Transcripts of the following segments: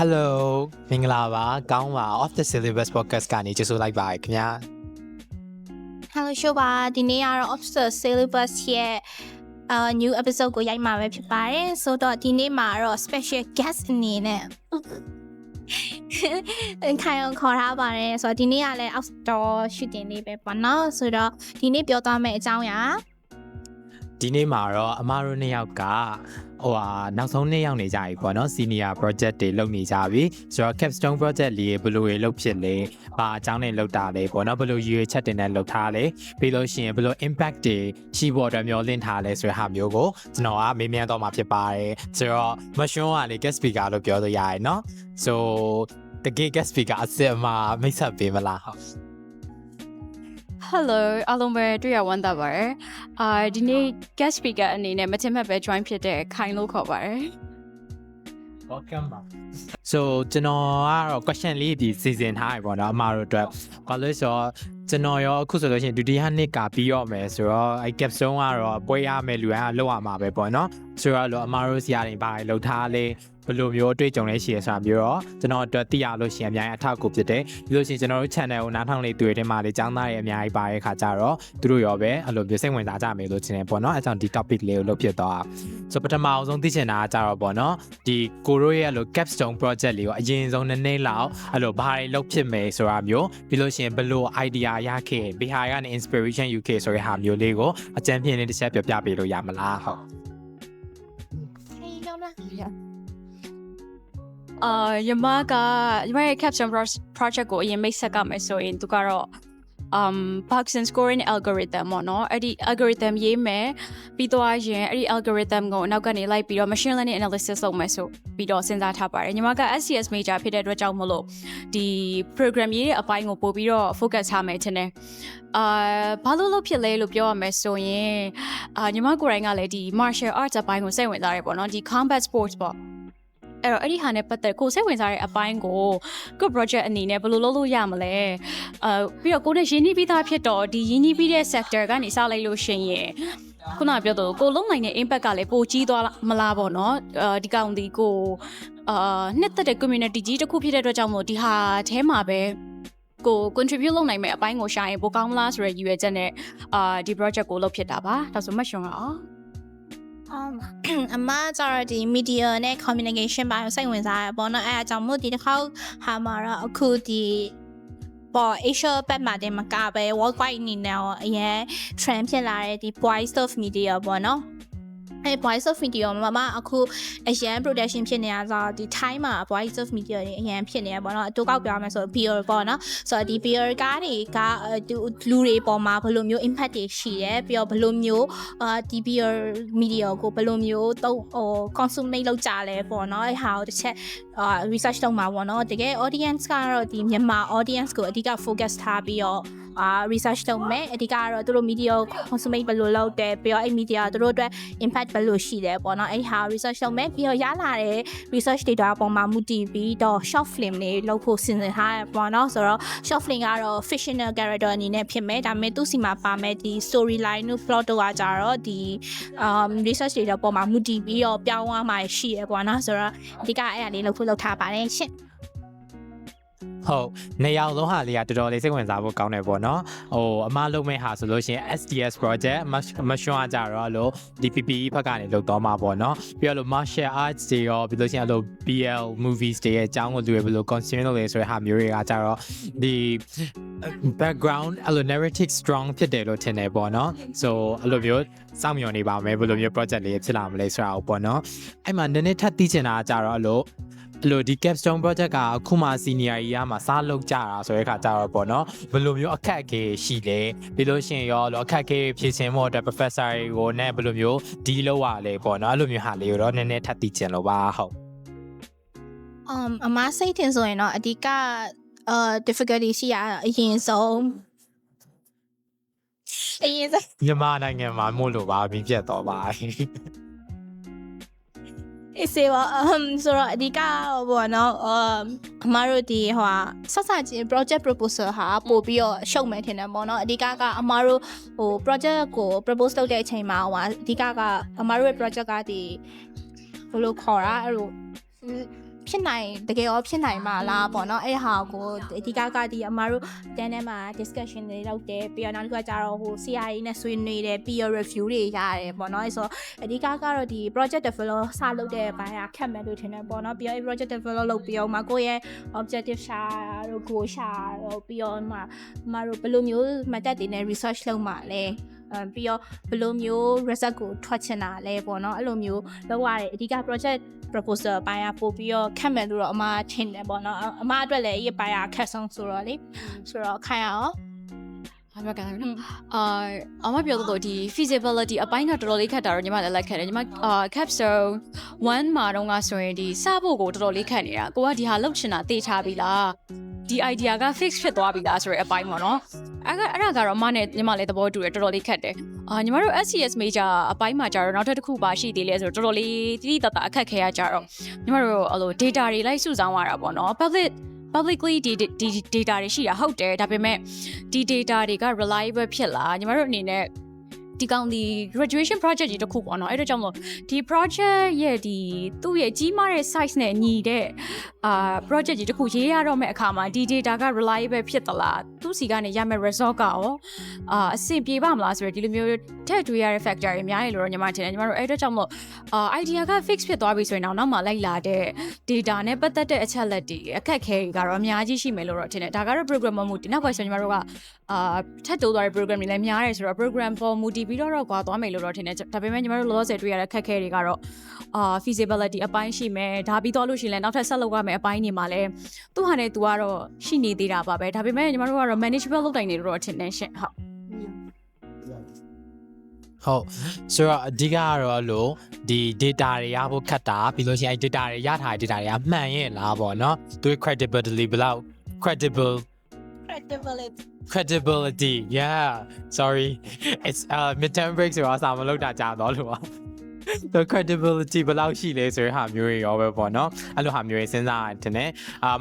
Hello မင်္ဂလာပါကောင်းပါ Off the Syllabus Podcast ကနေကြိုဆိုလိုက်ပါခင်ဗျာ Hello ရှိုးပါဒီနေ့ကတော့ Off the Syllabus ရဲ့new episode ကိုရိုက်မှာပဲဖြစ်ပါတယ်ဆိုတော့ဒီနေ့မှာတော့ special guest အနေနဲ့ခိုင်အောင်ခေါ်ထားပါတယ်ဆိုတော့ဒီနေ့ကလည်း outdoor shooting လေးပဲပေါ့နော်ဆိုတော့ဒီနေ့ပြောသွားမယ့်အကြောင်းအရာ ဒီနေ့မှာတော့အမားတို့နှစ်ယောက်ကနောက်ဆုံးနှစ်ယောက်နေကြပြီပေါ့နော် senior project တွေလုပ်နေကြပြီဆိုတော့ capstone project လေးဘယ်လိုတွေလုပ်ဖြစ်လဲဘာအကြောင်းနဲ့လုပ်တာလဲပေါ့နော်ဘယ်လိုရွေးချက်တင်နဲ့လုပ်ထားလဲပြီးလို့ရှိရင်ဘယ်လို impact တွေရှိဖို့အတွက်မျှော်လင့်ထားလဲဆိုတဲ့ဟာမျိုးကိုကျွန်တော်ကမေးမြန်းတော့မှာဖြစ်ပါတယ်ဆိုတော့ mushroom ကလေ guest speaker လို့ပြောလို့ရရင်နော် so တကယ် guest speaker အစစ်အမမိတ်ဆက်ပေးမလားဟုတ်Hello အားလုံးပဲတွေ့ရဝမ်းသာပါတယ်ဒီနေ့ guest speaker အနေနဲ့မချင်မဲ့ပဲ join ဖြစ်တဲ့ခိုင်လို့ခေါ်ပါတယ် Welcome back So ကျွန်တော်ကတော့ question လေးဒီစီစဉ်ထားပြီပေါ့နော်အမားတို့အတွက်ဘာလို့ဆိုတော့ကျွန်တော်ရောအခုဆိုလို့ရှိရင်ဒုတိယနှစ်ကပြီးတော့မယ်ဆိုတော့အဲ့ capstone ကတော့ပွဲရမယ်လူတိုင်းကလောက်ရမှာပဲပေါ့နော်ဆိုတော့အမားတို့ဆရာတွေဘာတွေလုပ်ထားလဲဘယ်လိုမျိုးအတွေ့အကြုံလေးရှိရဆိုတာမျိုးတော့ကျွန်တော်အတွက်သိရလို့ရှိရင်အများကြီးအထောက်အကူဖြစ်တယ်ပြီးလို့ရှိရင်ကျွန်တော်တို့ channel ကိုနားထောင်လေးတွေ့တဲ့မှာလေចောင်းသားတွေအများကြီးပါတဲ့ခါကျတော့သူတို့ရောပဲအဲ့လိုမျိုးစိတ်ဝင်စားကြမယ်လို့ထင်တယ်ပေါ့နော်အဲ့ကြောင့်ဒီ topic လေးကိုလုပ်ဖြစ်သွားဆိုပထမအောင်ဆုံးသိချင်တာကကြတော့ပေါ့နော်ဒီကိုရိုရဲ့အဲ့လို capstone project လေးကိုအရင်ဆုံးနည်းနည်းလောက်အဲ့လိုဘာတွေလုပ်ဖြစ်မယ်ဆိုတာမျိုးပြီးလို့ရှိရင်ဘယ်လို idea ရခဲ့ဘယ်ဟာကနေ inspiration ယူခဲ့ဆိုတဲ့ဟာမျိုးလေးကိုအကြံပြလေးတစ်ချက်ပြောပြပေးလို့ရမလားဟုတ်ယမရဲ့ caption project ကိုအရင်မိတ်ဆက်ကမယ်ဆိုရင်သူကတော့ Parkinson scoring algorithm ပေါ့နော်အဲ့ဒီ algorithm ရေးမယ်ပြီးတော့ရင်အဲ့ဒီ algorithm ကိုနောက်ကနေလိုက်ပြီးတော့ machine learning analysis လုပ်မယ်ဆိုပြီးတော့စဉ်းစားထားပါတယ်ညီမက SCS major ဖြစ်တဲ့အတွက်ကြောင့်မလို့ဒီ program ရေးတဲ့အပိုင်းကိုပို့ပြီးတော့ focus ထားမယ်ထင်တယ်ဘာလို့လုပ်ဖြစ်လဲလို့ပြောရမယ်ဆိုရင်ညီမကိုယ်တိုင်ကလည်းဒီ martial arts အပိုင်းကိုစိတ်ဝင်စားတယ်ပေါ့နော်ဒီ combat sports ပေါ့အဲ့ဒီဟာနဲ့ပတ်သက်ကိုစိတ်ဝင်စားတဲ့အပိုင်းကို good project အနေနဲ့ဘယ်လိုလုပ်လို့ရမလဲပြီးတော့ကိုနဲ့ရင်းနှီးပြီးသားဖြစ်တော့ဒီရင်းနှီးပြီးတဲ့ sector ကနေစလိုက်လို့ရှိရင်ခုနပြောတော့ကိုလုံးနိုင်တဲ့ impact ကလည်းပိုကြီးသွားမလားပေါ့နော်ဒီကောင်ဒီကိုနှစ်သက်တဲ့ community ကြီးတစ်ခုဖြစ်တဲ့အတွက်ကြောင့်မို့ဒီဟာအဲမှာပဲကို contribute လုပ်နိုင်မယ့်အပိုင်းကိုရှာရင်ပိုကောင်းမလားဆိုရည်ရွယ်ချက်နဲ့ဒီ project ကိုလုပ်ဖြစ်တာပါဒါဆိုမှရှုံတော့အမကျတော့ဒီ media နဲ့ communication ဘာကိုစိတ်ဝင်စားရပေါ့နော်အဲအကြောင်းမို့ဒီတစ်ခါဟာမှာတော့အခုဒီပေါ် Asia ဘက်မှာတင်မကပဲ worldwide အနေနဲ့အရင် trend ဖြစ်လာတဲ့ဒီ voice of media ပေါ့နော်အဲ voice of media မှာအခုအရန် production ဖြစ်နေတာဆိုတော့ဒီ time မှာ voice of media တွေအရန်ဖြစ်နေရပေါ့နော်အတူကောက်ပြောမယ်ဆိုတော့ peer ပေါ့နော်ဆိုတော့ဒီ peer ကားတွေကလူတွေပေါ်မှာဘယ်လိုမျိုး impact တွေရှိရဲပြီးတော့ဘယ်လိုမျိုးဒီ peer media ကိုဘယ်လိုမျိုးconsume လုပ်ကြလဲပေါ့နော်အဲဟာကိုတစ်ချက်research လုပ်မှာပေါ့နော်တကယ် audience ကတော့ဒီမြန်မာ audience ကိုအဓိက focus ထားပြီးတော့research လုပ်မယ်အဓိကကတော့သူတို့ media consume ဘယ်လိုလုပ်တယ်ပြီးတော့အဲ့ media သူတို့အတွက် impact ဘယ်လိုရှိတယ်ပေါ့နော်အဲ့ဟာ research လုပ်မယ်ပြီးတော့ရလာတဲ့ research data အပေါ်မှာမူတည်ပြီးတော့ short film တွေလုပ်ဖို့စဉ်းစားထားရပေါ့နော်ဆိုတော့ short film ကတော့ fictional character အနေနဲ့ဖြစ်မယ်ဒါပေမဲ့သူ့စီမှာပါမယ်ဒီ storyline တို့ plot တို့ကကြတော့ဒီresearch data အပေါ်မှာမူတည်ပြီးတော့ပြောင်းသွားမှာရှိရပေါ့နော်ဆိုတော့အဓိကအဲ့ဒါလေးလုပ်ဖို့လုပ်ထားပါတယ်ရှင့်ဟုတ်နေရာလုံးဟာလေးကတော်တော်လေးစိတ်ဝင်စားဖို့ကောင်းတယ်ပေါ့နော်အမလုံးမဲ့ဟာဆိုလို့ရှိရင် SDS project မရှွန်အားကြတော့လို့ဒီ PPE ဘက်ကနေလုပ်တော့မှာပေါ့နော်ပြီးတော့လို့ martial arts တွေရောပြီးလို့ရှိရင်လို့ BL movies တွေရဲ့အကြောင်းကိုသူတွေဘယ်လို consume လုပ်လဲဆိုတဲ့ဟာမျိုးတွေကကြတော့ဒီ background အဲ့လို narrative strong ဖြစ်တယ်လို့ထင်တယ်ပေါ့နော် so အဲ့လိုမျိုးစောင့်မျှော်နေပါမယ်ဘယ်လိုမျိုး project လေးဖြစ်လာမလဲဆိုတာပေါ့နော်အဲ့မှာနည်းနည်းထပ်သိချင်တာကြတော့လို့ဒီ capstone project ကအခုမှ senior ကြီးကမှစားလုပ်ကြတာဆိုတဲ့ခါကျတော့ပေါ့နော်ဘယ်လိုမျိုးအခက်အခဲရှိလဲပြီးလို့ရှိရင်ရောအခက်အခဲဖြေရှင်းဖို့အတွက် professor တွေကိုနဲ့ဘယ်လိုမျိုး deal လုပ်ရလဲပေါ့နော်အဲ့လိုမျိုးဟာလေးကိုတော့နည်းနည်းထပ်သိချင်လို့ပါဟုတ်အမစိတ်ထင်ဆိုရင်တော့အဓိကdifficulty ရှိရအရင်ဆုံးမြန်မာနိုင်ငံမှာမို့လို့ပါပြီးပြတ်တော့ပါစေပါဆိုတော့အဓိကပေါ့နော်အမတို့ဒီဆက်စချင်း project proposal ဟာပို့ပြီးတော့ရှုပ်မယ်ထင်တယ်ပေါ့နော်အဓိကကအမတို့project ကို propose လုပ်တဲ့အချိန်မှာအဓိကကအမတို့ရဲ့ project ကဒီဘယ်လိုခေါ်တာအဲ့လို ဖြစ်နိုင်တကယ်ရောဖြစ်နိုင်မှာလားပေါ့နော်အဲ့ဟာကိုအဓိကကဒီအမားတို့တန်းထဲမှာ discussion တွေလုပ်တယ်ပြီးတော့နောက်တစ်ခါကျတော့ဟို CRA နဲ့ဆွေးနွေးတယ် peer review တွေရတယ်ပေါ့နော်အဲ့ဆိုအဓိကကတော့ဒီ project develop စလုပ်တဲ့ဘိုင်းကခက်မယ်လို့ထင်တယ်ပေါ့နော်ပြီးတော့ project develop လုပ်ပြီးတော့မှကိုယ့်ရဲ့ objective ရှာတို့ goal ရှာတို့ပြီးတော့မှအမားတို့ဘယ်လိုမျိုး method တွေနဲ့ research လုပ်မှာလဲပြီးတော့ဘယ်လိုမျိုး result ကိုထွက်ချင်တာလဲပေါ့နော်အဲ့လိုမျိုးလုပ်ရတယ်အဓိက project proposal ပိုင်းကပို့ပြီးတော့ခက်မယ်လို့တော့အမထင်တယ်ပေါ့နော်အမအတွက်လည်းအဲ့ပိုင်းကခက်ဆုံးဆိုတော့လေဆိုတော့ခိုင်ရအောင်အမကန်အမပြောတော့ဒီ feasibility အပိုင်းကတော်တော်လေးခက်တာတော့ညီမလည်းလိုက်ခက်တယ်ညီမcapstone 1မှာတော့ငါဆိုရင်ဒီစဖို့ကိုတော်တော်လေးခက်နေတာကိုကဒီဟာလောက်ချင်တာသိထားပြီလားဒီ idea က fix ဖြစ်သွားပြီလားဆိုတဲ့အပိုင်းပေါ့နော်အဲ့ဒါကတော့အမနဲ့ညီမလည်းသဘောတူတယ်တော်တော်လေးခက်တယ်ညီမတို့ SCS major အပိုင်းမှာကြတော့နောက်ထပ်တစ်ခုပါရှိသေးလဲဆိုတော့တော်တော်လေးတိတိတတ်တာအခက်ခဲရကြတော့ညီမတို့အဲ့လို data တွေလိုက်စုဆောင်းရတာပေါ့နော် publicly ဒီ data တွေရှိတာဟုတ်တယ်ဒါပေမဲ့ဒီ data တွေက reliable ဖြစ်လားညီမတို့အနေနဲ့ဒီကောင်ဒီ graduation project ကြီးတစ်ခုပေါ့နော်အဲ့ဒါကြောင့်မို့ဒီ project ရဲ့ဒီသူ့ရဲ့ကြီးမားတဲ့ size နဲ့ညီတဲ့project ကြီးတစ်ခုရေးရတော့မဲ့အခါမှာဒီ data က reliable ဖြစ်သလားသူ့စီကနေရမယ့် result ကရောအဆင်ပြေပါမလားဆိုတော့ဒီလိုမျိုးထည့်တွေ့ရတဲ့ factor တွေအများကြီးလို့တော့ညီမထင်တယ်ညီမတို့အဲ့ဒါကြောင့်မို့idea က fix ဖြစ်သွားပြီဆိုရင်တော့နောက်မှလိုက်လာတဲ့ data နဲ့ပတ်သက်တဲ့အချက်လက်တွေအခက်ခဲတွေကတော့အများကြီးရှိမယ်လို့တော့ထင်တယ်ဒါကတော့ program မှုဒီနောက်ပိုင်းဆိုညီမတို့ကထပ်တိုးသွားတဲ့ program တွေလည်းများတယ်ဆိုတော့ program for မူတည်ပြီးတော့ကွာသွားမယ်လို့တော့ထင်တယ်ဒါပေမဲ့ညီမတို့လောလောဆယ်တွေ့ရတဲ့ခက်ခဲတွေကတော့feasibility အပိုင်းရှိမယ်ဒါပြီးတော့လို့ရှိရင်လည်းနောက်ထပ်ဆက်လုပ်ရမယ့်အပိုင်းတွေမှာလည်းသူ့ဟာနဲ့သူကတော့ရှိနေသေးတာပါပဲဒါပေမဲ့ညီမတို့ကတော့ manageable လုပ်တိုင်းနေလို့တော့ထင်တယ်ရှင်ဟုတ်ဆိုတော့အဓိကကတော့လို့ဒီ data တွေရဖို့ခက်တာပြီးလို့ရှိရင် data တွေရထားတဲ့ data တွေကမှန်ရဲ့လားပေါ့နော်သူ credibility ဘယ်လောက် credibility yeah sorry it's midterm break ဆိုတော့စာမလုပ်တာကြာတော့လို့ပါ the credibility ဘယ်လောက်ရှိလဲဆိုတဲ့ဟာမျိုးတွေရောပဲပေါ့နော်အဲ့လိုဟာမျိုးတွေစဉ်းစားရတယ်နဲ့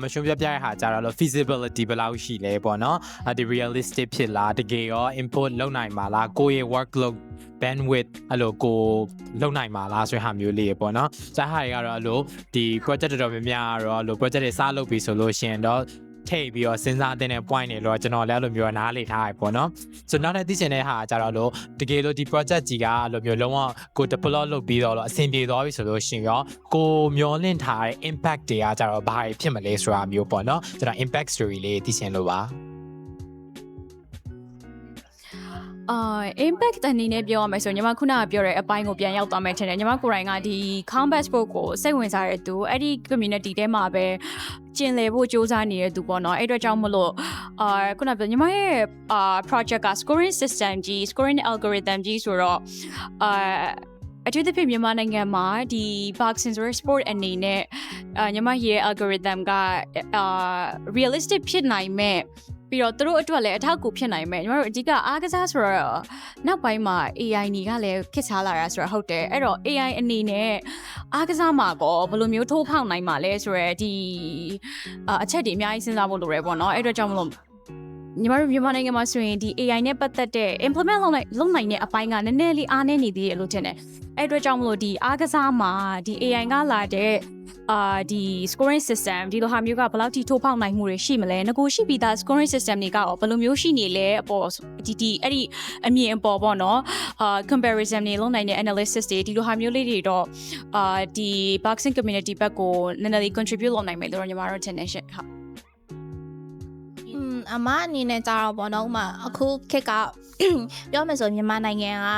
မရှုံးပြပြတဲ့ဟာကြာတော့ feasibility ဘယ်လောက်ရှိလဲပေါ့နော်ဒီ realistic ဖြစ်လားတကယ်ရော input လုပ်နိုင်မှာလားကိုယ့်ရဲ့ workload bandwidth အဲ့လိုကိုလုပ်နိုင်မှာလားဆိုတဲ့ဟာမျိုးလေးပေါ့နော်စဟာတွေကတော့အဲ့လိုဒီ project တော်တော်များများကတော့အဲ့လို project တွေစလုပ်ပြီဆိုလို့ရှိရင်တော့ထိပ်ပြီးတော့စဉ်းစားတဲ့ point တွေတော့ကျွန်တော်လည်းအဲ့လိုမျိုးနားလေထားရပေါ့နော်ဆိုတော့နောက်ထပ်သိချင်တဲ့ဟာကြတော့လို့တကယ်လို့ဒီ project ကြီးကအဲ့လိုမျိုးလုံးဝကို develop လုပ်ပြီးတော့အဆင်ပြေသွားပြီဆိုလို့ရှိရင်ရောကိုမျောလင့်ထားတဲ့ impact တွေကကြတော့ဘာဖြစ်မလဲဆိုတာမျိုးပေါ့နော်ကျွန်တော် impact story လေးသိချင်လို့ပါimpact အနေနဲ့ပြောရမယ်ဆိုညီမခုနကပြောတဲ့အပိုင်းကိုပြန်ရောက်သွားမယ်ထင်တယ်ညီမကိုယ်တိုင်ကဒီ combat sport ကိုစိတ်ဝင်စားတဲ့သူအဲ့ဒီ community ထဲမှာပဲကျင်လည်ဖို့စ조사နေတဲ့သူပေါ့နော်အဲ့အတွက်ကြောင့်မလို့ခုနကပြောညီမရဲ့project က scoring system ကြီး scoring algorithm ကြီးဆိုတော့အထူးသဖြင့်မြန်မာနိုင်ငံမှာဒီ boxing sport အနေနဲ့ညီမရဲ့ algorithm ကrealistic ဖြစ်နိုင်မဲ့ပြီးတော့သူတို့အတွက်လည်းအထောက်အကူဖြစ်နိုင်မယ်ညီမတို့အဓိကအားကစားဆိုတော့နောက်ပိုင်းမှာ AI တွေကလည်းခစ်ချလာတာဆိုတော့ဟုတ်တယ်အဲ့တော့ AI အနေနဲ့အားကစားမှာကောဘယ်လိုမျိုးထိုးဖောက်နိုင်မှာလဲဆိုတော့ဒီအချက်တွေအများကြီးစဉ်းစားဖို့လိုရပေါ့နော်အဲ့တော့ကြောင့်မလို့ညီမတို့မြန်မာနိုင်ငံမှာဆိုရင်ဒီ AI နဲ့ပတ်သက်တဲ့ implement လုပ်နိုင်တဲ့အပိုင်းကနည်းနည်းလေးအားနည်းနေသေးတယ်လို့ထင်တယ်အဲ့အတွက်ကြောင့်မလို့ဒီအားကစားမှာဒီ AI ကလာတဲ့ဒီ scoring system ဒီလိုဟာမျိုးကဘယ်လောက်ထိထိုးဖောက်နိုင်မှုတွေရှိမလဲငကိုရှိပြီးသား scoring system တွေကရောဘယ်လိုမျိုးရှိနေလဲအပေါ်ဒီအဲ့ဒီအမြင်အပေါ်ပေါ့နော်comparison တွေလုပ်နိုင်တဲ့ analysis တွေဒီလိုဟာမျိုးလေးတွေတော့ဒီ boxing community ဘက်ကိုနည်းနည်းလေး contribute လုပ်နိုင်မယ်လို့ညီမတို့ထင်နေရှင့်ဟုတ်အမအနေနဲ့ကြတော့ပေါ့နော်ဥမာအခုခေတ်ကပြောမယ်ဆိုမြန်မာနိုင်ငံက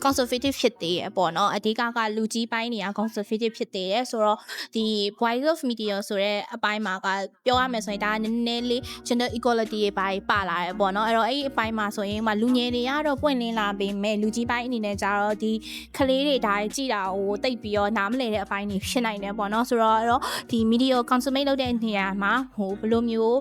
conservative ဖြစ်သေးရပေါ့နော်အဓိကလူကြီးပိုင်းတွေက conservative ဖြစ်သေးတယ်ဆိုတော့ဒီ voice of media ဆိုတဲ့အပိုင်းမှာကပြောရမယ်ဆိုရင်ဒါနည်းနည်းလေး gender equality တွေပါလာတယ်ပေါ့နော်အဲ့တော့အဲ့ဒီအပိုင်းမှာဆိုရင်လူငယ်တွေကတော့ပွင့်လင်းလာပေမဲ့လူကြီးပိုင်းအနေနဲ့ကြတော့ဒီကလေးတွေဒါကြည့်တာဟိုတိတ်ပြီးတော့နားမလည်တဲ့အပိုင်းတွေဖြစ်နိုင်တယ်ပေါ့နော်ဆိုတော့အဲ့တော့ဒီ media consume လုပ်တဲ့နေရာမှာဟိုဘယ်လိုမျိုး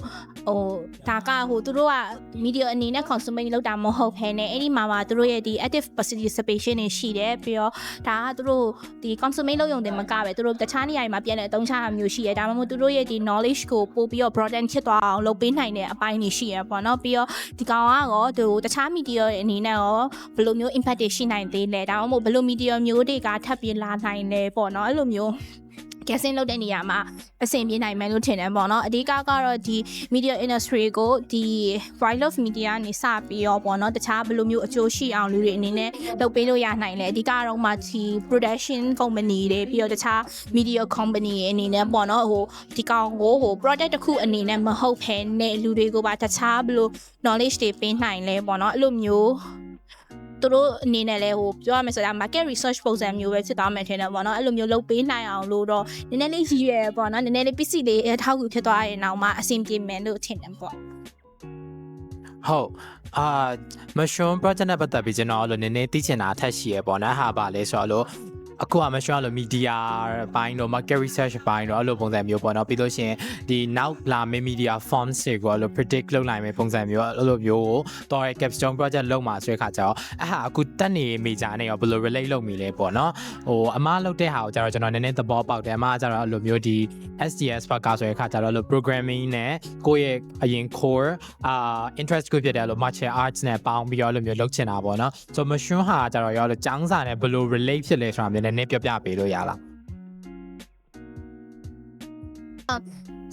ဟိုဒါကဟိုသူတို့က media အနေနဲ့ consume လုပ်တာမဟုတ်ဘဲနဲ့အဲ့ဒီမှာသူတို့ရဲ့ဒီ active participation တွေရှိတယ်ပြီးတော့ဒါကသူတို့ဒီ consume လုပ်ရုံတင်မကပဲသူတို့တခြားနေရာတွေမှာပြန်တဲ့အသုံးချတာမျိုးရှိတယ်ဒါမှမဟုတ်သူတို့ရဲ့ဒီ knowledge ကိုပို့ပြီးတော့ broaden ဖြစ်သွားအောင်လုပ်ပေးနိုင်တဲ့အပိုင်းတွေရှိရပေါ့နော်ပြီးတော့ဒီကောင်ကတော့သူတခြား media အနေနဲ့ရောဘယ်လိုမျိုး impact တွေရှိနိုင်သေးလဲဒါမှမဟုတ်ဘယ်လို media မျိုးတွေကထပ်ပြီးလာနိုင်လဲပေါ့နော်အဲ့လိုမျိုး guessing လုပ်တဲ့နေရာမှာအဆင်ပြေနိုင်မယ်လို့ထင်တယ်ပေါ့နော်အဓိကကတော့ဒီ media industry ကိုဒီ wildlife media နေစပြီးတော့ပေါ့နော်တခြားဘယ်လိုမျိုးအကျိုးရှိအောင်လူတွေအနေနဲ့လုပ်ပေးလို့ရနိုင်လဲအဓိကတော့မှဒီ production company တွေပြီးတော့တခြား media company တွေအနေနဲ့ပေါ့နော်ဟိုဒီကောင်ကိုဟို product တစ်ခုအနေနဲ့မဟုတ်ဘဲနဲ့လူတွေကိုပါတခြားဘယ်လို knowledge တွေပေးနိုင်လဲပေါ့နော်အဲ့လိုမျိုးသူတို့အနေနဲ့လဲဟိုပြောရမယ်ဆိုတာ market research ပုံစံမျိုးပဲဖြစ်သွားမယ်ထင်တယ်ပေါ့နော်အဲ့လိုမျိုးလုပ်ပေးနိုင်အောင်လို့တော့နည်းနည်းလေးရည်ရွယ်ပေါ့နော်နည်းနည်းလေးပစ္စည်းလေးအထောက်အကူဖြစ်သွားရင်တော့မှအဆင်ပြေမယ်လို့ထင်တယ်ပေါ့ဟုတ်mushroom project နဲ့ပတ်သက်ပြီးကျွန်တော်အဲ့လိုနည်းနည်းသိချင်တာအထက်ရှိရပေါ့နော်ဟာပါလဲဆိုတော့အခုက mushroom လို့ media ဘိုင်းတော့ market research ဘိုင်းတော့အဲ့လိုပုံစံမျိုးပေါ့နော်ပြီးလို့ရှိရင်ဒီနောက်လာမယ့် media forms တွေကိုအဲ့လို predict လုပ်နိုင်မယ့်ပုံစံမျိုးအဲ့လိုမျိုးကိုတော့ capstone project လုပ်မှာဆိုတဲ့ခါကျတော့အဲ့ဟာအခုတက်နေ major နဲ့ရောဘယ်လို relate လုပ်မိလဲပေါ့နော်ဟိုအမားလုပ်တဲ့ဟာကိုကျတော့ကျွန်တော်နည်းနည်းသဘောပေါက်တယ်အမားကျတော့အဲ့လိုမျိုးဒီ SDS ဘက်ကဆိုတဲ့ခါကျတော့အဲ့လို programming နဲ့ကိုယ့်ရဲ့အရင် core interest group ဖြစ်တယ်အဲ့လို martial arts နဲ့ပေါင်းပြီးတော့အဲ့လိုမျိုးလုပ်ချင်တာပေါ့နော် so mushroom ဟာကျတော့ရောအဲ့လိုចောင်းစာနဲ့ဘယ်လို relate ဖြစ်လဲဆိုတာမျိုးနည်းပြောပြပေးလို့ရလား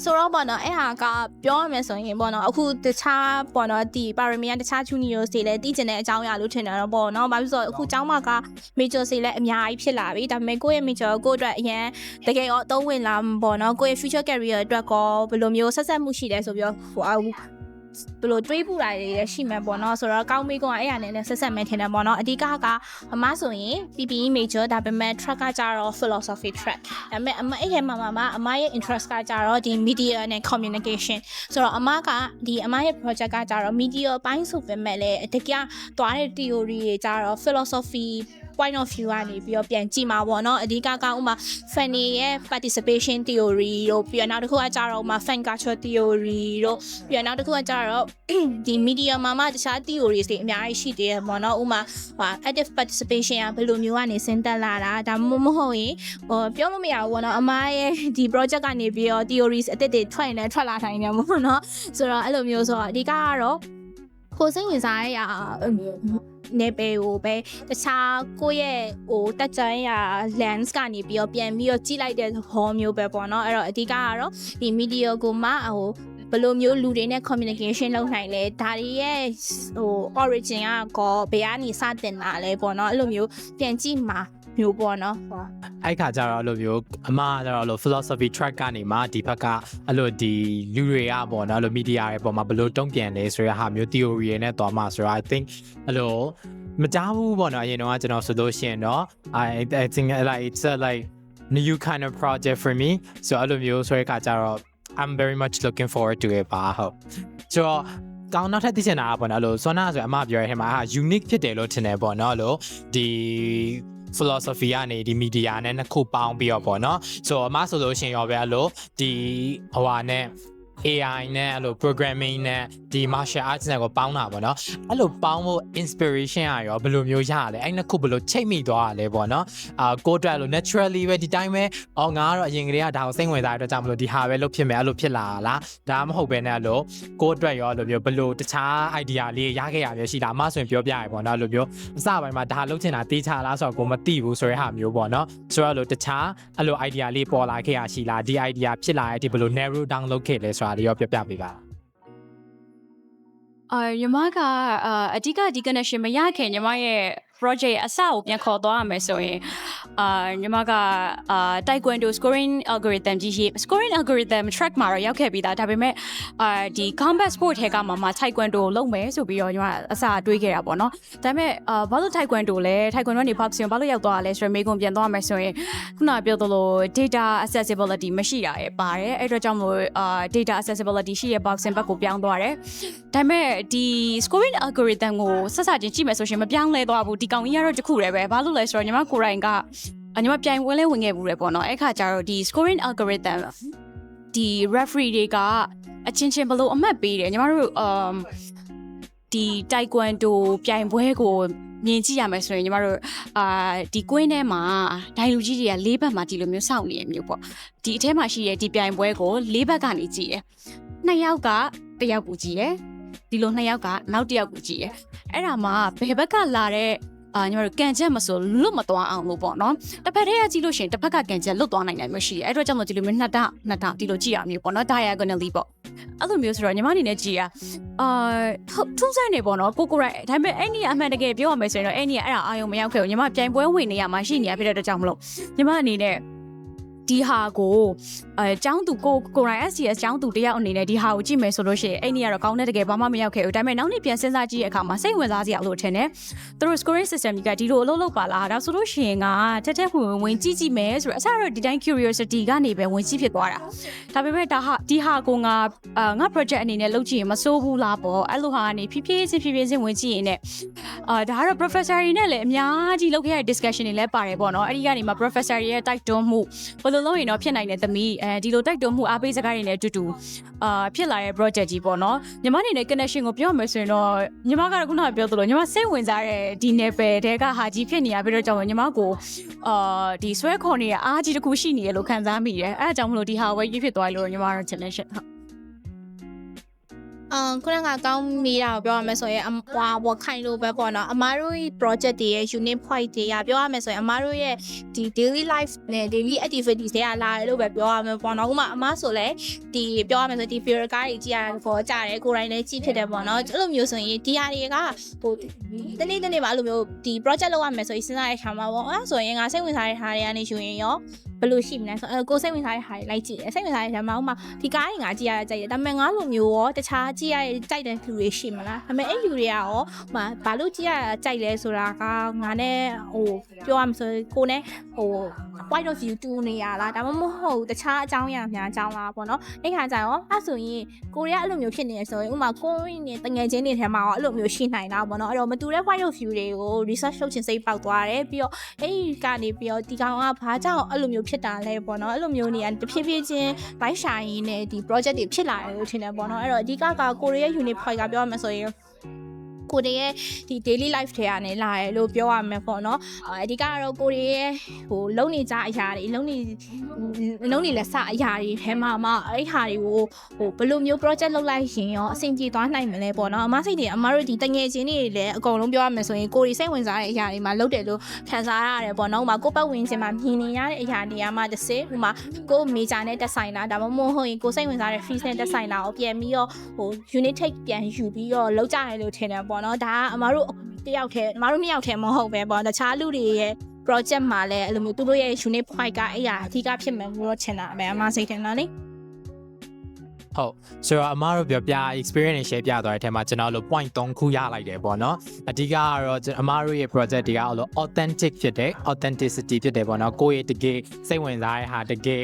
ဆိုတော့ပေါ့နော်အဲ့ဟာကပြောရမယ်ဆိုရင်ပေါ့နော်အခုတခြားပေါ့နော်ဒီပါရမီယာတခြား junior တွေလည်းတည်ကျင်တဲ့အကြောင်းအရာလို့ထင်တယ်တော့ပေါ့နော်ဘာဖြစ်လို့ဆိုတော့အခုကျောင်းမှာက major တွေလည်းအများကြီးဖြစ်လာပြီဒါပေမဲ့ကိုယ့်ရဲ့ major ကိုယ့်အတွက်အရင်တကယ်ရောအသုံးဝင်လာပေါ့နော်ကိုယ့်ရဲ့ future career အတွက်ကောဘယ်လိုမျိုးဆက်ဆက်မှုရှိတယ်ဆိုပြီးတော့ဘယ်လိုတွေးပူတာတွေလည်းရှိမှပေါ့နော်ဆိုတော့ကောင်းမေးကောင်အဲ့ရနဲ့ဆက်ဆက်မယ်ထင်တယ်ပေါ့နော်အဓိကအမဆိုရင် PPE major ဒါပေမဲ့ track ကကြတော့ philosophy track ဒါပေမဲ့အဲ့ရဲ့မှာအမရဲ့ interest ကကြတော့ဒီ media နဲ့ communication ဆိုတော့အမရဲ့ project ကကြတော့ media ပိုင်းဆိုပေမဲ့လည်းတကယ်သွားတဲ့ theory တွေကြတော့ philosophy point of view ကနေပြီးတော့ပြန်ကြည့်မှာပေါ့နော်အဓိကဥမာ fan ရဲ့ participation theory တို့ပြီးတော့နောက်တစ်ခုကကြတော့ဥမာ fan culture theory တို့ပြီးတော့နောက်တစ်ခုကကြတော့ဒီ media မှာတခြား theories တွေအများကြီးရှိသေးတယ်ပေါ့နော်ဥမာactive participation ကဘယ်လိုမျိုးကနေစဉ်းတက်လာတာဒါမှမဟုတ်ရင်ပြောလို့မရဘူးပေါ့နော်အမရဲ့ဒီ project ကနေပြီးတော့ theories အသစ်တွေထွက်လာတိုင်းတယ်ပေါ့နော်ဆိုတော့အဲ့လိုမျိုးဆိုတော့အဓိကကတော့ကိုစိတ်ဝင်စားရနေပေကိုပဲတခြားကိုယ့်ရဲ့ဟိုတက်ကြရ lens ကနေပြီးတော့ပြန်ပြီးတော့ကြည့်လိုက်တဲ့ဟောမျိုးပဲပေါ့နော်အဲ့တော့အဓိကကတော့ဒီ media ကိုမှဟိုဘယ်လိုမျိုးလူတွေနဲ့ communication လုပ်နိုင်လဲဒါတွေရဲ့ဟို origin ကဘယ်ကနေစတင်လာလဲပေါ့နော်အဲ့လိုမျိုးပြန်ကြည့်မှာမျိုးပေါ့နော်အဲ့ခါကျတော့အဲ့လိုမျိုးအမကျတော့အဲ့လို philosophy track ကနေမှဒီဘက်ကအဲ့လိုဒီလူတွေကပေါ့နော်အဲ့လို media တွေပေါ်မှာဘယ်လိုတုံ့ပြန်လဲဆိုရဟာမျိုး theory တွေနဲ့သွားမှာဆိုတော့ I think အဲ့လိုမကြားဘူးပေါ့နော်အရင်တော့ကျွန်တော်ဆိုလို့ရှိရင်တော့ I think like it's like new kind of project for me so အဲ့လိုမျိုးဆိုရခါကျတော့ I'm very much looking forward to it ပါဟုတ်ဆိုတော့ကောင်းနောက်ထပ်သိချင်တာပေါ့နော်အဲ့လိုစောနာဆိုအမပြောရတဲ့မှာ unique ဖြစ်တယ်လို့ထင်တယ်ပေါ့နော်လို့ဒီ philosophy ကနေဒီ media နဲ့နှစ်ခုပေါင်းပြီးတော့ပေါ့နော်ဆိုအမဆိုလို့ရှိရင်ရောပဲအဲ့လိုဒီဟိုဟာနဲ့ AI နဲ့အဲ့လို programming နဲ့ဒီ martial arts နဲ့ကိုပေါင်းတာပေါ့နော်အဲ့လိုပေါင်းဖို့ inspiration อ่ะရောဘယ်လိုမျိုးရလဲအဲ့နှစ်ခုဘယ်လိုချိတ်မိသွားရလဲပေါ့နော်ကိုယ့်အတွက်လို့ naturally ပဲဒီတိုင်းပဲငါကတော့အရင်ကတည်းကဒါကိုစိတ်ဝင်စားတဲ့အတွက်ကြောင့်မလို့ဒီဟာပဲလုပ်ဖြစ်မယ်အဲ့လိုဖြစ်လာလားဒါမှမဟုတ်ပဲနဲ့အဲ့လိုကိုယ့်အတွက်ရောအဲ့လိုမျိုးဘယ်လိုတခြား idea လေးရခဲ့ရမျိုးရှိလားအမဆိုရင်ပြောပြရပေါ့နော်အဲ့လိုမျိုးအစပိုင်းမှာဒါလုပ်ချင်တာတေးချလားဆိုတော့ကိုမသိဘူးဆိုတဲ့ဟာမျိုးပေါ့နော်ဆိုတော့အဲ့လိုတခြားအဲ့လို idea လေးပေါ်လာခဲ့ရရှိလားဒီ idea ဖြစ်လာတဲ့ဒီဘယ်လို narrow down လုပ်ခဲ့လဲဆိုတာလေးရောပြောပြပေးပါညီမကအဓိကဒီ connection မရခင်ညီမရဲ့ project အစကိုပြန်ခေါ်သွားရမယ်ဆိုရင်ညီမကtaekwondo scoring algorithm ကြီးရှိ scoring algorithm track မှာတော့ရောက်ခဲ့ပြီးသားဒါပေမဲ့ဒီ combat sport ထဲကမှ taekwondo လုပ်မယ်ဆိုပြီးတော့ညီမအစတွေးခဲ့တာပေါ့နော်ဒါပေမဲ့ဘာလို့ taekwondo လဲ taekwondo ကနေ boxing ဘာလို့ရောက်သွားရလဲဆိုတော့မေးခွန်းပြန်သွားမယ်ဆိုရင်ခုနပြောသလို data accessibility မရှိတာရဲ့ပါတယ်အဲ့တော့ကြောင့်မို့data accessibility ရှိရဲ့ boxing ဘက်ကိုပြောင်းသွားတယ်ဒါပေမဲ့ဒီ scoring algorithm ကိုဆက်စချင်းကြည့်မယ်ဆိုရင်မပြောင်းလဲသွားဘူးဒီကောင်ကြီးကတော့တခုတည်းပဲဘာလို့လဲဆိုတော့ညီမကိုယ်တိုင်ကညီမပြိုင်ပွဲလဲဝင်ခဲ့ဘူးတယ်ပေါ့နော်အဲ့ခါကျတော့ဒီ scoring algorithm ဒီ referee တွေကအချင်းချင်းဘလို့အမှတ်ပေးတယ်ညီမတို့ဒီ taekwondo ပြိုင်ပွဲကိုမြင်ကြည့်ရမယ်ဆိုရင်ညီမတို့ဒီကွင်းထဲမှာဒိုင်လူကြီးတွေက၄ဘက်မှာဒီလိုမျိုးစောင့်နေရမျိုးပေါ့ဒီအထဲမှာရှိတဲ့ဒီပြိုင်ပွဲကို၄ဘက်ကနေကြည့်ရနှစ်ယောက်ကတစ်ယောက်ကိုကြည့်ရဒီလိုနှစ်ယောက်ကနောက်တစ်ယောက်ကိုကြည့်ရအဲ့ဒါမှဘယ်ဘက်ကလာတဲ့ ညီမတို့ကန်ချက်မဆိုလွတ်မသွားအောင်လို့ပေါ့နော်တစ်ဖက်တည်းကကြည့်လို့ရှိရင်တစ်ဖက်ကကန်ချက်လွတ်သွားနိုင်တယ်မျိုးရှိတယ်အဲ့တော့ကြောင့်မို့ဒီလိုမျိုးနှစ်ထဒီလိုကြည့်ရမျိုးပေါ့နော် diagonally ပေါ့အဲ့လိုမျိုးဆိုတော့ညီမအနေနဲ့ကြည့်ရထူးဆန်းနေပေါ့နော်ကိုရိုက်ဒါပေမဲ့အဲ့ဒီအမှန်တကယ်ပြောရမယ်ဆိုရင်တော့အဲ့ဒီအဲ့ဒါအာယုံမရောက်ခဲ့ဘူးညီမပြိုင်ပွဲဝင်နေရမှာရှိနေရဖြစ်တဲ့အတွက်ကြောင့်မလို့ညီမအနေနဲ့ဒီဟာကိုကျောင်းသူကိုရိုင်း SDS ကျောင်းသူတယောက်အနေနဲ့ဒီဟာကိုကြည့်မယ်ဆိုလို့ရှိရင်အဲ့ဒီကတော့ကောင်းတဲ့တကယ်ဘာမှမရောက်ခဲ့ဘူးဒါပေမဲ့နောက်နေ့ပြန်စဉ်းစားကြည့်တဲ့အခါမှာစိတ်ဝင်စားစရာလို့ထင်တယ်သူတို့ scoring system ကြီးကဒီလိုအလုပ်လုပ်ပါလားဒါဆိုလို့ရှိရင်ကတက်ဝင်ကြည့်ကြည့်မယ်ဆိုတော့အစတော့ဒီတိုင်း curiosity ကနေပဲဝင်ကြည့်ဖြစ်သွားတာဒါပေမဲ့ဒီဟာကိုငါ project အနေနဲ့လုပ်ကြည့်ရင်မစိုးဘူးလားပေါ့အဲ့လိုဟာကနေဖြည်းဖြည်းချင်းဝင်ကြည့်ရင်လည်းဒါကတော့ professor တွေနဲ့လည်းအများကြီးလုပ်ခဲ့တဲ့ discussion တွေလည်းပါတယ်ပေါ့နော်အဲ့ဒီကနေမှ professor တွေရဲ့တိုက်တွန်းမှုဘယ်လိုလုပ်ရင်တော့ဖြစ်နိုင်တဲ့သမီးဒီလိုတိုက်တွန်းမှုအားပေးစကားတွေနဲ့အတူတူဖြစ်လာတဲ့ project ကြီးပေါ့နော်ညီမအနေနဲ့ connection ကိုပြောမယ်ဆိုရင်တော့ညီမကတော့ခုနကပြောသလိုညီမစိတ်ဝင်စားတဲ့ဒီ level တဲကဟာကြီးဖြစ်နေရပြီးတော့ကြောင့်ညီမကိုဒီဆွဲခေါ်နေရအားကြီးတစ်ခုရှိနေရလို့ခံစားမိတယ်အဲအကြောင်းမလို့ဒီဟာဝဲကြီးဖြစ်သွားလို့ညီမကတော့ challenge ခုနကကောင်းမိတာကိုပြောရမယ်ဆိုရင်ဝခိုင်လို့ပဲပေါ့နော်အမားတို့ project တွေရဲ့ unit point တွေကပြောရမယ်ဆိုရင်အမားတို့ရဲ့ဒီ daily life နဲ့ daily activities တွေကလာတယ်လို့ပဲပြောရမယ်ပေါ့နော်ဥပမာအမားဆိုလဲဒီပြောရမယ်ဆိုဒီ figure ကားတွေကြည့်ရပေါ်ကြတယ်ကိုယ်တိုင်လည်းကြည့်ဖြစ်တယ်ပေါ့နော်အဲ့လိုမျိုးဆိုရင်ဒီဟာတွေကဟိုတနေ့ပါအဲ့လိုမျိုးဒီ project လုပ်ရမယ်ဆိုရင်စဉ်းစားရတဲ့ခါမှာပေါ့အဲ့ဆိုရင်ငါစိတ်ဝင်စားတဲ့ဟာတွေကနေယူရင်ရောဘယ်လိုရှိမလဲဆိုကိုစိတ်ဝင်စားတဲ့ဟာတွေလိုက်ကြည့်တယ်စိတ်ဝင်စားတဲ့ခါမှာဥမာဒီကားတွေငါကြည့်ရကြိုက်တယ်ဒါပေမဲ့ငါလိုမျိုးရောတခြားကြည့်ရကြိုက်တဲ့လူတွေရှိမလားဒါပေမဲ့အဲ့လူတွေကရောဘာလို့ကြည့်ရကြိုက်လဲဆိုတာကငါနဲ့ဟိုပြောရမှာဆိုကိုနဲ့ဟို point of view တူနေရလားဒါမှမဟုတ်တခြားအကြောင်းအရာများအကြောင်းလားပေါ့နော်အဲ့ခါကျရောအဲ့ဆိုရင်ကိုရီးယားအဲ့လိုမျိုးဖြစ်နေဆိုရင်ဥမာကိုရီးနဲ့တငယ်ချင်းတွေထဲမှာရောအဲ့လိုမျိုးရှိနိုင်တာပေါ့နော်အဲ့တော့မတူတဲ့ point of view တွေကို research လုပ်ချင်စိတ်ပေါက်သွားတယ်ပြီးတော့အဲ့ဒီကနေပြီးတော့ဒီကောင်ကဘာကြောင့်အဲ့လိုမျိုးဖြစ်တာလဲပေါ့နော်အဲ့လိုမျိုးနေရတဖြည်းဖြည်းချင်းဘိုက်ရှာရင်းနဲ့ဒီ project တွေဖြစ်လာတယ်လို့ထင်တယ်ပေါ့နော်အဲ့တော့အဓိကကိုရီးယား unit point ကပြောရမှာဆိုရင်ကိုရီးရဲ့ဒီ daily life တွေကနေလာရလို့ပြောရမယ်ပေါ့နော်အဓိကတော့ကိုရီးရဲ့ဟိုလုံနေကြအရာတွေလုံနေလက်စအရာတွေထဲမှာမှအဲ့ဟာတွေကိုဟိုဘယ်လိုမျိုး project လုပ်လိုက်ရင်ရောအဆင်ပြေသွားနိုင်မလဲပေါ့နော်အမစိတ်တွေအမတို့ဒီတငယ်ချင်းတွေလည်းအကုန်လုံးပြောရမယ်ဆိုရင်ကိုရီးစိတ်ဝင်စားတဲ့အရာတွေမှာလုပ်တယ်လို့ခံစားရတယ်ပေါ့နော်ဥမာကိုပတ်ဝန်းကျင်မှာမြင်နေရတဲ့အရာတွေကမှတစ်စစ်ဥမာကို major နဲ့တက်ဆိုင်တာဒါမှမဟုတ်ရင်ကိုစိတ်ဝင်စားတဲ့ fees နဲ့တက်ဆိုင်တာကိုပြန်ပြီးတော့ဟို unit take ပြန်ယူပြီးတော့လုပ်ကြတယ်လို့ထင်တယ်ပေါ့နော်ဒါကအမတို့တယောက်တည်းအမတို့နှစ်ယောက်တည်းမဟုတ်ပဲပေါ့တခြားလူတွေရဲ့ project မှာလည်းအဲ့လိုမျိုးသူတို့ရဲ့ unit point ကအဲ့ရအဓိကဖြစ်မယ်လို့တော့ထင်တာပဲအမစိတ်ထင်တာလေဟုတ်ဆိုတော့အမားတို့ပြောပြ experience share ပြသွားတဲ့အထက်မှာကျွန်တော်တို့ point 3ခုရလိုက်တယ်ပေါ့နော်အဓိကကတော့အမားတို့ရဲ့ project တွေကအဲ့လို authentic ဖြစ်တယ် authenticity ဖြစ်တယ်ပေါ့နော်ကိုယ့်ရဲ့တကယ်စိတ်ဝင်စားတဲ့ဟာတကယ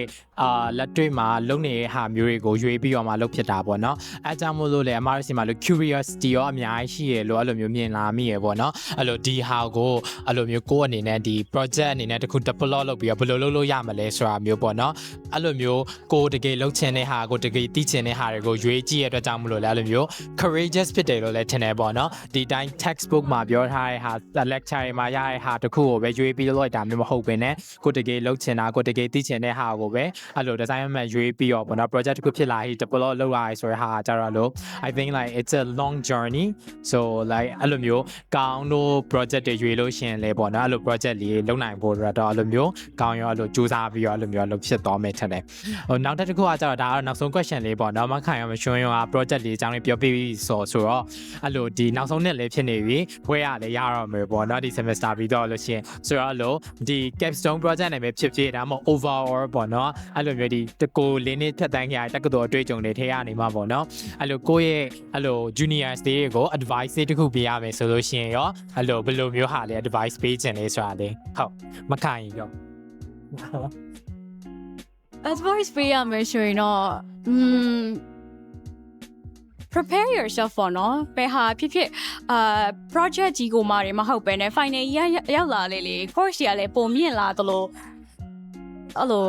်လက်တွေ့မှာလုပ်နေတဲ့ဟာမျိုးတွေကိုရွေးပြီးတော့မှလုပ်ဖြစ်တာပေါ့နော်အဲကြောင့်မို့လို့လေအမားတို့စီမှာလို့ curiosity ရောအများကြီးရှိရလို့အဲ့လိုမျိုးမြင်လာမိရပေါ့နော်အဲ့လိုဒီဟာကိုအဲ့လိုမျိုးကိုယ့်အနေနဲ့ဒီ project အနေနဲ့တခု develop လုပ်ပြီးတော့ဘယ်လိုလုပ်လို့ရမလဲဆိုတာမျိုးပေါ့နော်အဲ့လိုမျိုးကိုတကယ်လုပ်ချင်တဲ့ဟာကိုတကယ်သိချင်တဲ့ဟာတွေကိုရွေးကြည့်ရတဲ့အတွက်ကြောင့်မလို့လဲအဲ့လိုမျိုး courageous ဖြစ်တယ်လို့လည်းထင်တယ်ပေါ့နော်ဒီတိုင်း textbook မှာပြောထားတဲ့ဟာ lecture တွေမှာရတဲ့ဟာတခုကိုပဲရွေးပြီးလို့တာမျိုးမဟုတ်ဘဲနဲ့ကိုတကယ်လုပ်ချင်တာကိုတကယ်သိချင်တဲ့ဟာကိုပဲအဲ့လို design မှရွေးပြီးတော့ပေါ့နော် project တခုဖြစ်လာပြီး develop လုပ်ရဆိုတဲ့ဟာကြတော့လို့ I think like it's a long journey so like အဲ့လိုမျိုးကောင်းတို့ project တွေရွေးလို့ရှင်လေပေါ့နော်အဲ့လို project လေးလုပ်နိုင်ဖို့တော့အဲ့လိုမျိုးကောင်းရောအဲ့လိုစူးစမ်းပြီးတော့အဲ့လိုမျိုးလုပ်ဖြစ်သွားမယ်ထင်တယ်ဟိုနောက်တစ်ခုကကြတော့ဒါကတော့နောက်ဆုံး question လေးပေါ့နော်မခိုင်ရောမရွှွန်းရော project လေးအကြောင်းလေးပြောပြပြီးဆိုတော့အဲ့လိုဒီနောက်ဆုံးနှစ်လေးဖြစ်နေပြီဘွဲရလည်းရတော့မယ်ပေါ့နော်ဒီ semester ပြီးတော့လို့ရှင်ဆိုတော့အဲ့လိုဒီ capstone project နဲ့ပဲဖြစ်ဖြစ်ဒါမှမဟုတ် overall ပေါ့နော်အဲ့လိုမျိုးဒီတကိုလေးနှစ်ထက်တန်းကြတက္ကသိုလ်အတွေ့အကြုံတွေထဲရနေမှာပေါ့နော်အဲ့လိုကိုယ့်ရဲ့အဲ့လို juniors တွေကို advice တခုပေးရမယ်ဆိုလို့ရှင်ရောအဲ့လိုဘယ်လိုမျိုးဟာလဲ advice ပေးခြင်းလဲဆိုတာလေဟုတ်မခိုင်ရော advice ပေးရမယ်ဆိုရင်တော့prepare yourself for နော်ဘယ်ဟာဖြစ်ဖြစ်project ကြီးကိုမှမဟုတ်ပဲね final year ရောက်လာလေ course ကြီးကလည်းပုံမြင့်လာသလိုအဲ့လို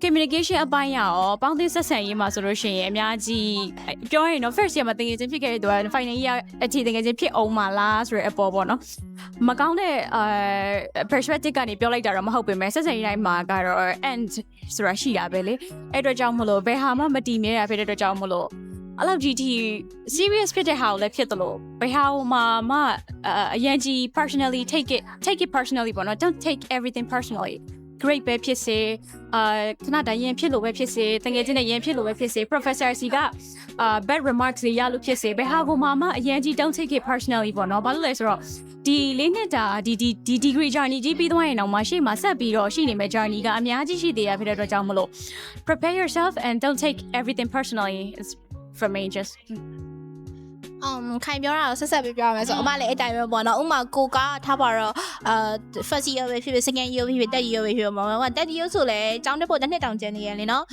communication အပိုင်းရောပေါင်းသင်းဆက်ဆံရေးမှာဆိုလို့ရှိရင်အများကြီးပြောရင်တော့ first year မှာတကယ်ချင်းဖြစ်ခဲ့တဲ့သူက final year အထိတကယ်ချင်းဖြစ်အောင်မလားဆိုတဲ့အပေါ်ပေါ့နော်မကောင်းတဲ့ perspective ကနေပြောလိုက်တာတော့မဟုတ်ပေမဲ့ဆက်ဆံရေးတိုင်းမှာကတော့ end ဆိုတာရှိတာပဲလေအဲ့အတွက်ကြောင့်မလို့ဘယ်ဟာမှမတည်မြဲတာဖြစ်တဲ့အတွက်ကြောင့်မလို့ အဲ့လောက်ကြီးဒီ serious ဖြစ်တဲ့ဟာကိုလည်းဖြစ်တယ်လို့ဘယ်ဟာမှအရင်ကြီး personally take it personally ပေါ့နော် don't take everything personally great ပဲဖြစ်စေခဏတိုင်းရင်ဖြစ်လို့ပဲဖြစ်စေတကယ်ချင်းနဲ့ရင်ဖြစ်လို့ပဲဖြစ်စေ professor စီကbad remarks တွေရလို့ဖြစ်စေဘယ်ဟာကိုမှအရင်ကြီး don't take it personally ပေါ့နော်ဘာလို့လဲဆိုတော့ဒီလေးနှစ်တာဒီ degree journey ကြီးပြီးသွားရင်တော့မှရှေ့မှာဆက်ပြီးတော့ရှိနေမယ့် journey ကအများကြီးရှိသေးရဖြစ်တဲ့အတွက်ကြောင့်မလို့ prepare yourself and don't take everything personally it's for me just ခိုင်ပြောတာကိုဆက်ပြပြရမယ်ဆိုအမလည်းအဲ့တိုင်းပဲပေါ့နော်ဥမာကိုကထားပါတော့first year ပဲဖြစ်ဖြစ် second year ပဲဖြစ်ဖြစ် third year ပဲဖြစ်ဖြစ်ပေါ့နော် third year ဆိုလဲကျောင်းတက်ဖို့တစ်နှစ်တောင်ကျန်နေရလေနော်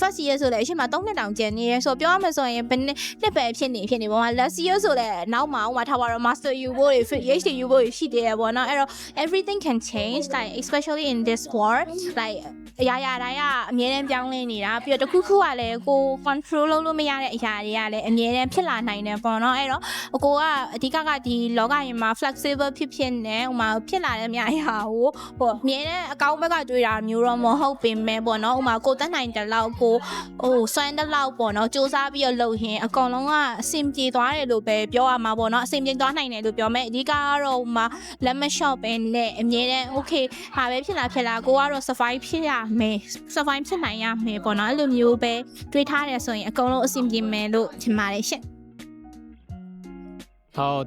first year ဆိုလဲအရှိမ3နှစ်တောင်ကျန်နေရဆိုပြောရမယ်ဆိုရင်ဘယ်နှစ်ပဲဖြစ်နေပေါ့မှာ last year ဆိုလဲနောက်မှာဥမာထားပါတော့ master ယူဖို့တွေ PhD ယူဖို့ရှိသေးရပေါ့နော်အဲ့တော့ everything can change like especially in this world like အရာတိုင်းကအမြဲတမ်းပြောင်းလဲနေတာပြီးတော့တခုခုကလည်းကို control လုပ်လို့မရတဲ့အရာတွေကလည်းအမြဲတမ်းဖြစ်လာနိုင်တယ်ပေါ့နော်အဲ့တော့အကိုကအဓိကဒီလောကကြီးမှာ flexible ဖြစ်နေဥမာဖြစ်လာတဲ့အများအရာကိုဟိုအမြဲတမ်းအကောင်းဘက်ကတွေးတာမျိုးတော့မဟုတ်ပင်မဲ့ပေါ့နော်ဥမာကိုတက်နိုင်တဲ့လောက်ကိုစွမ်းတဲ့လောက်ပေါ့နော်စူးစမ်းပြီးတော့လုပ်ရင်အကောင်လုံးကအဆင်ပြေသွားတယ်လို့ပဲပြောရမှာပေါ့နော်အဆင်ပြေသွားနိုင်တယ်လို့ပြောမယ်အဓိကကတော့ဥမာလက်မလျှော့ပဲနဲ့အမြဲတမ်း okay ဟာပဲဖြစ်လာကိုကတော့ survive ဖြစ်ရမယ် survive ဖြစ်နိုင်ရမယ်ပေါ့နော်အဲ့လိုမျိုးပဲတွေးထားတယ်ဆိုရင်အကုန်လုံးအဆင်ပြေမယ်လို့ထင်ပါတယ်ရှင့်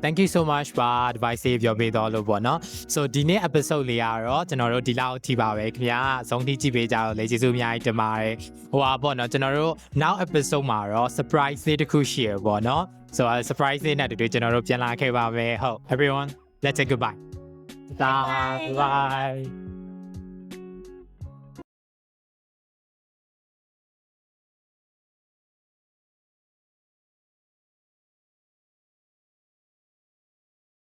thank you so much ပါ advice ပြောပေးတော့လို့ပေါ့နော် so ဒီနေ့ episode လေးကတော့ကျွန်တော်တို့ဒီလောက်ထိပါပဲခင်ဗျာအဆုံးထိကြည့်ပေးကြတော့လေကျေးဇူးအများကြီးတင်ပါတယ်ဟိုပါပေါ့နော်ကျွန်တော်တို့ now episode မှာတော့ surprise လေးတစ်ခုရှိရပေါ့နော် so surprise လေးနဲ့တူကျွန်တော်တို့ပြန်လာခဲ့ပါမယ်ဟုတ် everyone let's say goodbye bye